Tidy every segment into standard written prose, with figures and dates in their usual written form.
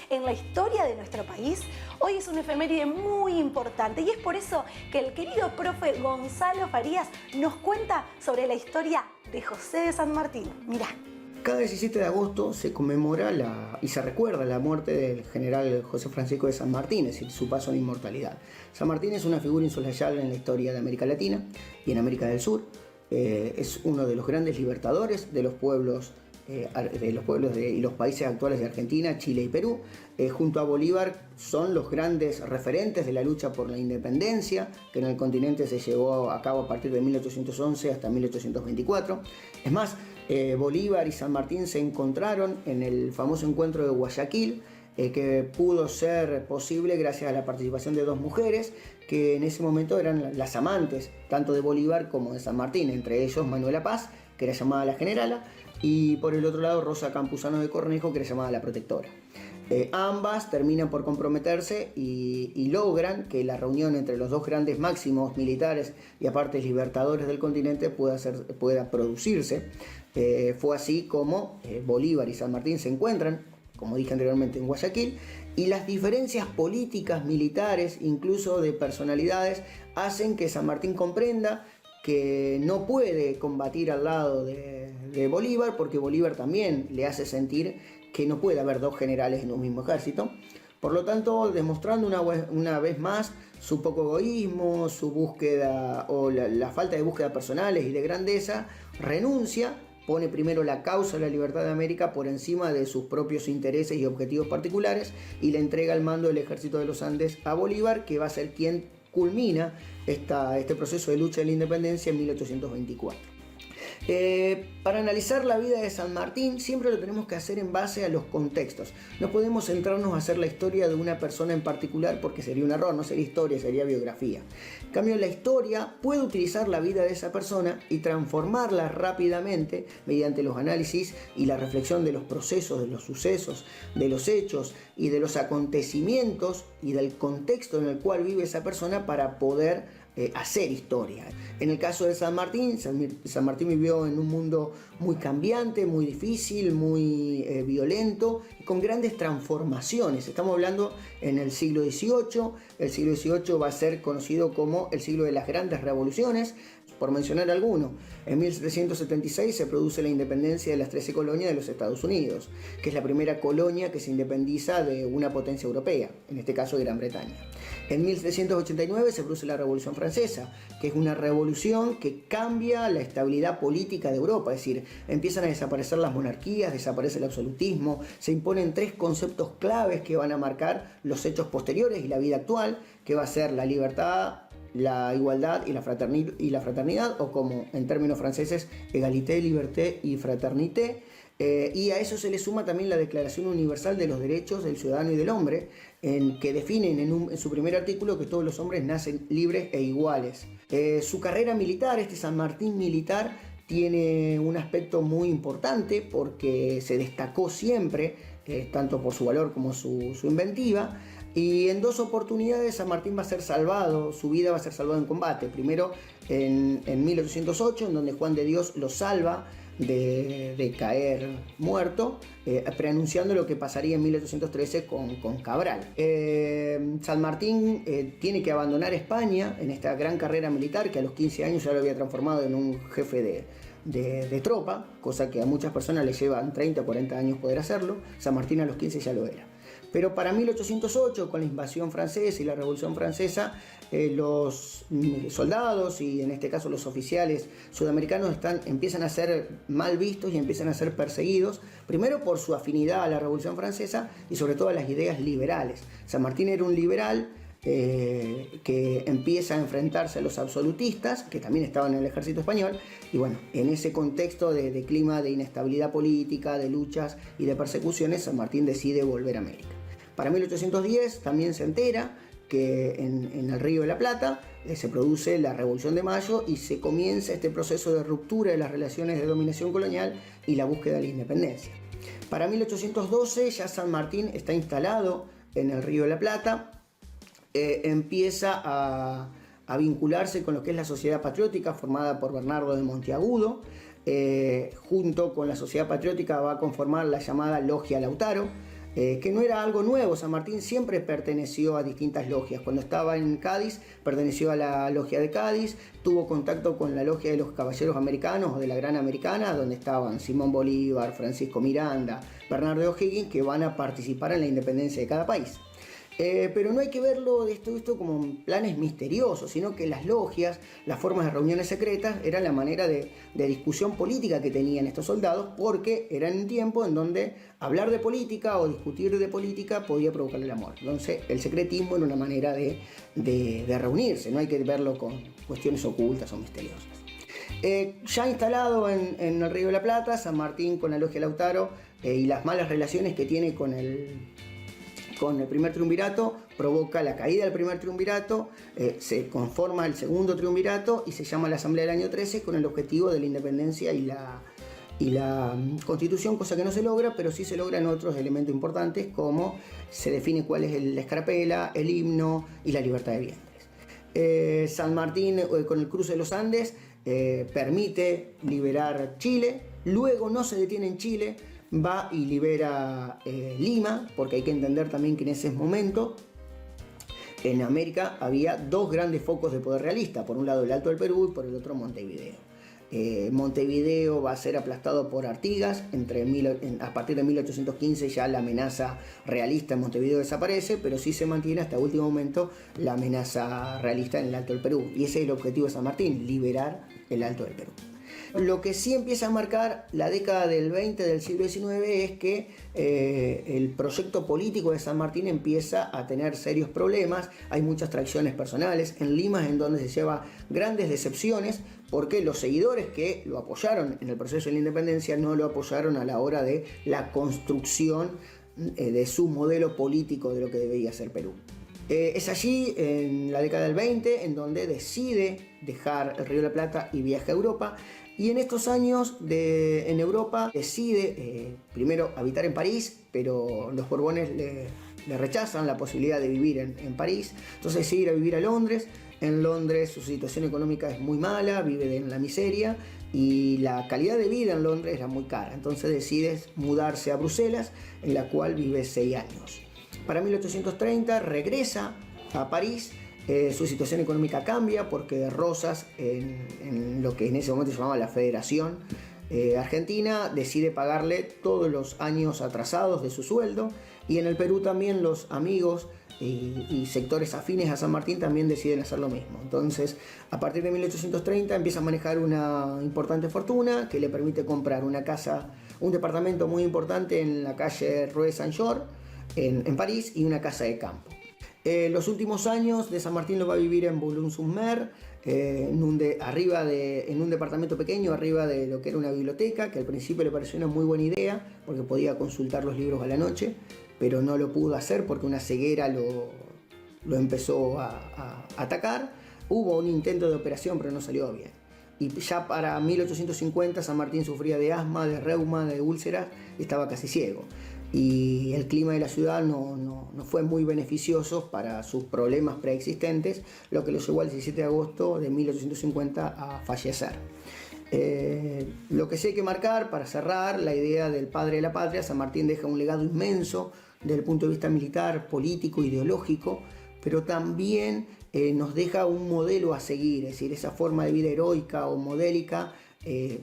en la historia de nuestro país. Hoy es una efeméride muy importante y es por eso que el querido profe Gonzalo Farías nos cuenta sobre la historia de José de San Martín. Mirá. Cada 17 de agosto se conmemora y se recuerda la muerte del general José Francisco de San Martín, es decir, su paso a la inmortalidad. San Martín es una figura insolayable en la historia de América Latina y en América del Sur. Es uno de los grandes libertadores de los pueblos y los países actuales de Argentina, Chile y Perú. Junto a Bolívar son los grandes referentes de la lucha por la independencia que en el continente se llevó a cabo a partir de 1811 hasta 1824. Es más, Bolívar y San Martín se encontraron en el famoso encuentro de Guayaquil, que pudo ser posible gracias a la participación de dos mujeres que en ese momento eran las amantes tanto de Bolívar como de San Martín, entre ellos Manuela Paz, que era llamada la Generala, y por el otro lado Rosa Campuzano de Cornejo, que era llamada la Protectora. Ambas terminan por comprometerse y logran que la reunión entre los dos grandes máximos militares y aparte libertadores del continente pueda producirse. Fue así como Bolívar y San Martín se encuentran, como dije anteriormente, en Guayaquil, y las diferencias políticas, militares, incluso de personalidades, hacen que San Martín comprenda que no puede combatir al lado de Bolívar, porque Bolívar también le hace sentir que no puede haber dos generales en un mismo ejército. Por lo tanto, demostrando una vez más su poco egoísmo, su búsqueda o la falta de búsqueda personales y de grandeza, renuncia, pone primero la causa de la libertad de América por encima de sus propios intereses y objetivos particulares y le entrega el mando del ejército de los Andes a Bolívar, que va a ser quien culmina este proceso de lucha de la independencia en 1824. Para analizar la vida de San Martín siempre lo tenemos que hacer en base a los contextos. No podemos centrarnos a hacer la historia de una persona en particular porque sería un error, no sería historia, sería biografía. En cambio, la historia puede utilizar la vida de esa persona y transformarla rápidamente mediante los análisis y la reflexión de los procesos, de los sucesos, de los hechos y de los acontecimientos y del contexto en el cual vive esa persona para poder hacer historia. En el caso de San Martín, San Martín vivió en un mundo muy cambiante, muy difícil, muy violento y con grandes transformaciones. Estamos hablando en el siglo XVIII. El siglo XVIII va a ser conocido como el siglo de las grandes revoluciones. Por mencionar alguno, en 1776 se produce la independencia de las 13 colonias de los Estados Unidos, que es la primera colonia que se independiza de una potencia europea, en este caso Gran Bretaña. En 1789 se produce la Revolución Francesa, que es una revolución que cambia la estabilidad política de Europa, es decir, empiezan a desaparecer las monarquías, desaparece el absolutismo, se imponen tres conceptos claves que van a marcar los hechos posteriores y la vida actual, que va a ser la libertad, la igualdad y la fraternidad, o como en términos franceses, égalité, liberté y fraternité. Y a eso se le suma también la Declaración Universal de los Derechos del Ciudadano y del Hombre, que definen en su primer artículo que todos los hombres nacen libres e iguales. Su carrera militar, este San Martín militar, tiene un aspecto muy importante porque se destacó siempre, tanto por su valor como su inventiva. Y en dos oportunidades San Martín va a ser salvado, su vida va a ser salvada en combate. Primero en 1808, en donde Juan de Dios lo salva de caer muerto, preanunciando lo que pasaría en 1813 con Cabral. San Martín tiene que abandonar España en esta gran carrera militar que a los 15 años ya lo había transformado en un jefe de tropa, cosa que a muchas personas les llevan 30 o 40 años poder hacerlo. San Martín a los 15 ya lo era. Pero para 1808, con la invasión francesa y la Revolución Francesa, los soldados y en este caso los oficiales sudamericanos empiezan a ser mal vistos y empiezan a ser perseguidos, primero por su afinidad a la Revolución Francesa y sobre todo a las ideas liberales. San Martín era un liberal que empieza a enfrentarse a los absolutistas, que también estaban en el ejército español, y bueno, en ese contexto de clima de inestabilidad política, de luchas y de persecuciones, San Martín decide volver a América. Para 1810 también se entera que en el Río de la Plata se produce la Revolución de Mayo y se comienza este proceso de ruptura de las relaciones de dominación colonial y la búsqueda de la independencia. Para 1812 ya San Martín está instalado en el Río de la Plata, empieza a vincularse con lo que es la Sociedad Patriótica formada por Bernardo de Monteagudo. Junto con la Sociedad Patriótica va a conformar la llamada Logia Lautaro, que no era algo nuevo. San Martín siempre perteneció a distintas logias. Cuando estaba en Cádiz, perteneció a la logia de Cádiz, tuvo contacto con la logia de los Caballeros Americanos o de la Gran Americana, donde estaban Simón Bolívar, Francisco Miranda, Bernardo O'Higgins, que van a participar en la independencia de cada país. Pero no hay que verlo de esto como planes misteriosos, sino que las logias, las formas de reuniones secretas, era la manera de discusión política que tenían estos soldados, porque era en un tiempo en donde hablar de política o discutir de política podía provocarle la muerte. Entonces el secretismo era una manera de reunirse, no hay que verlo con cuestiones ocultas o misteriosas. Ya instalado en el Río de la Plata, San Martín con la logia Lautaro y las malas relaciones que tiene con el primer triunvirato, provoca la caída del primer triunvirato, se conforma el segundo triunvirato y se llama la Asamblea del año 13 con el objetivo de la independencia y la constitución, cosa que no se logra, pero sí se logran otros elementos importantes, como se define cuál es la escarapela, el himno y la libertad de vientres. San Martín, con el cruce de los Andes, permite liberar Chile, luego no se detiene en Chile, va y libera Lima, porque hay que entender también que en ese momento en América había dos grandes focos de poder realista, por un lado el Alto del Perú y por el otro Montevideo. Montevideo va a ser aplastado por Artigas, a partir de 1815 ya la amenaza realista en Montevideo desaparece, pero sí se mantiene hasta último momento la amenaza realista en el Alto del Perú, y ese es el objetivo de San Martín, liberar el Alto del Perú. Lo que sí empieza a marcar la década del 20 del siglo XIX es que el proyecto político de San Martín empieza a tener serios problemas, hay muchas traiciones personales, en Lima es en donde se lleva grandes decepciones, porque los seguidores que lo apoyaron en el proceso de la independencia no lo apoyaron a la hora de la construcción de su modelo político de lo que debería ser Perú. Es allí, en la década del 20, en donde decide dejar el Río de la Plata y viaja a Europa. Y en estos años en Europa decide primero habitar en París, pero los Borbones le rechazan la posibilidad de vivir en París. Entonces decide ir a vivir a Londres. En Londres su situación económica es muy mala, vive en la miseria y la calidad de vida en Londres era muy cara. Entonces decide mudarse a Bruselas, en la cual vive 6 años. Para 1830 regresa a París. Su situación económica cambia porque Rosas, en lo que en ese momento se llamaba la Federación Argentina, decide pagarle todos los años atrasados de su sueldo, y en el Perú también los amigos y sectores afines a San Martín también deciden hacer lo mismo. Entonces, a partir de 1830 empieza a manejar una importante fortuna que le permite comprar una casa, un departamento muy importante en la calle Rue Saint-Georges en París, y una casa de campo. Los últimos años de San Martín lo va a vivir en Boulogne-sur-Mer, en un departamento pequeño arriba de lo que era una biblioteca, que al principio le pareció una muy buena idea porque podía consultar los libros a la noche, pero no lo pudo hacer porque una ceguera lo empezó a atacar. Hubo un intento de operación, pero no salió bien. Y ya para 1850 San Martín sufría de asma, de reuma, de úlceras y estaba casi ciego. Y el clima de la ciudad no fue muy beneficioso para sus problemas preexistentes, lo que lo llevó al 17 de agosto de 1850 a fallecer. Lo que sí hay que marcar, para cerrar, la idea del padre de la patria. San Martín deja un legado inmenso desde el punto de vista militar, político, ideológico, pero también nos deja un modelo a seguir, es decir, esa forma de vida heroica o modélica,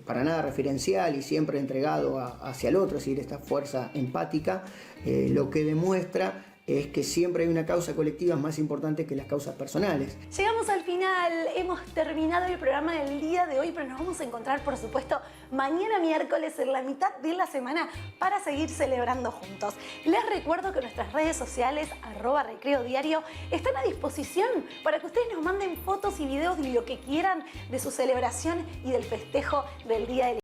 para nada referencial y siempre entregado hacia el otro, es decir, esta fuerza empática, lo que demuestra es que siempre hay una causa colectiva más importante que las causas personales. Llegamos al final, hemos terminado el programa del día de hoy, pero nos vamos a encontrar, por supuesto, mañana miércoles en la mitad de la semana para seguir celebrando juntos. Les recuerdo que nuestras redes sociales, @recreodiario, están a disposición para que ustedes nos manden fotos y videos de lo que quieran de su celebración y del festejo del Día de la